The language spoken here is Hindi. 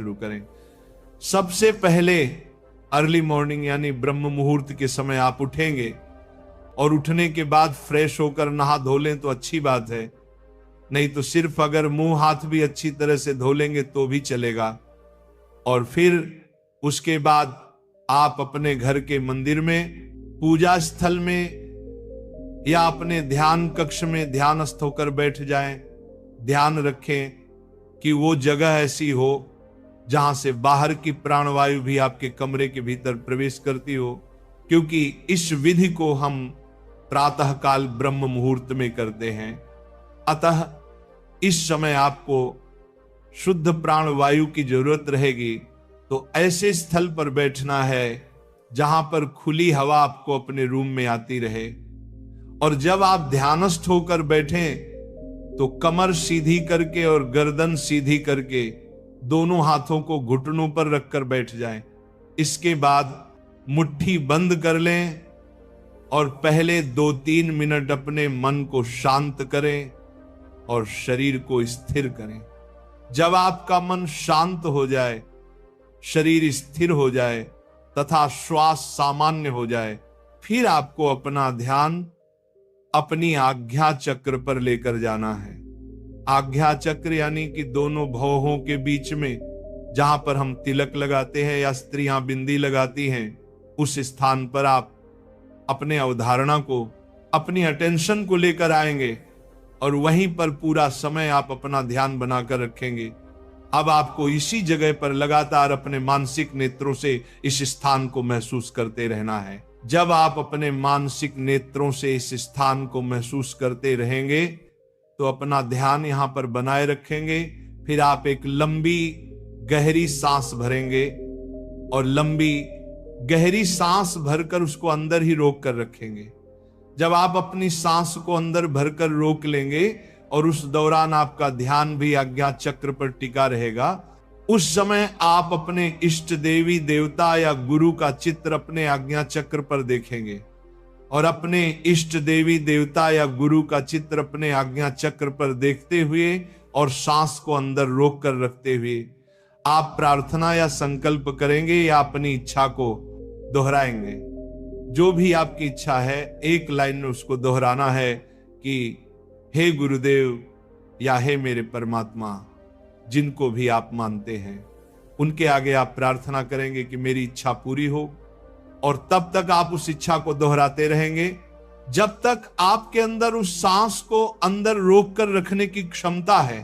शुरू करें। सबसे पहले अर्ली मॉर्निंग यानी ब्रह्म मुहूर्त के समय आप उठेंगे और उठने के बाद फ्रेश होकर नहा धो लें तो अच्छी बात है, नहीं तो सिर्फ अगर मुंह हाथ भी अच्छी तरह से धो लेंगे तो भी चलेगा। और फिर उसके बाद आप अपने घर के मंदिर में, पूजा स्थल में या अपने ध्यान कक्ष में ध्यानस्थ होकर बैठ जाएं। ध्यान रखें कि वो जगह ऐसी हो जहां से बाहर की प्राणवायु भी आपके कमरे के भीतर प्रवेश करती हो, क्योंकि इस विधि को हम प्रातःकाल ब्रह्म मुहूर्त में करते हैं। अतः इस समय आपको शुद्ध प्राणवायु की जरूरत रहेगी, तो ऐसे स्थल पर बैठना है जहां पर खुली हवा आपको अपने रूम में आती रहे। और जब आप ध्यानस्थ होकर बैठें तो कमर सीधी करके और गर्दन सीधी करके दोनों हाथों को घुटनों पर रखकर बैठ जाएं। इसके बाद मुट्ठी बंद कर लें और पहले 2-3 मिनट अपने मन को शांत करें और शरीर को स्थिर करें। जब आपका मन शांत हो जाए, शरीर स्थिर हो जाए तथा श्वास सामान्य हो जाए, फिर आपको अपना ध्यान अपनी आज्ञा चक्र पर लेकर जाना है। आज्ञा चक्र यानी कि दोनों भौहों के बीच में जहां पर हम तिलक लगाते हैं या स्त्रियां बिंदी लगाती हैं, उस स्थान पर आप अपने अवधारणा को, अपनी अटेंशन को लेकर आएंगे और वहीं पर पूरा समय आप अपना ध्यान बनाकर रखेंगे। अब आपको इसी जगह पर लगातार अपने मानसिक नेत्रों से इस स्थान को महसूस करते रहना है। जब आप अपने मानसिक नेत्रों से इस स्थान को महसूस करते रहेंगे तो अपना ध्यान यहां पर बनाए रखेंगे। फिर आप एक लंबी गहरी सांस भरेंगे और लंबी गहरी सांस भरकर उसको अंदर ही रोक कर रखेंगे। जब आप अपनी सांस को अंदर भरकर रोक लेंगे और उस दौरान आपका ध्यान भी आज्ञा चक्र पर टिका रहेगा, उस समय आप अपने इष्ट देवी देवता या गुरु का चित्र अपने आज्ञा चक्र पर देखेंगे और अपने इष्ट देवी देवता या गुरु का चित्र अपने आज्ञा चक्र पर देखते हुए और सांस को अंदर रोक कर रखते हुए आप प्रार्थना या संकल्प करेंगे या अपनी इच्छा को दोहराएंगे। जो भी आपकी इच्छा है एक लाइन में उसको दोहराना है कि हे गुरुदेव या हे मेरे परमात्मा, जिनको भी आप मानते हैं, उनके आगे आप प्रार्थना करेंगे कि मेरी इच्छा पूरी हो। और तब तक आप उस इच्छा को दोहराते रहेंगे जब तक आपके अंदर उस सांस को अंदर रोक कर रखने की क्षमता है।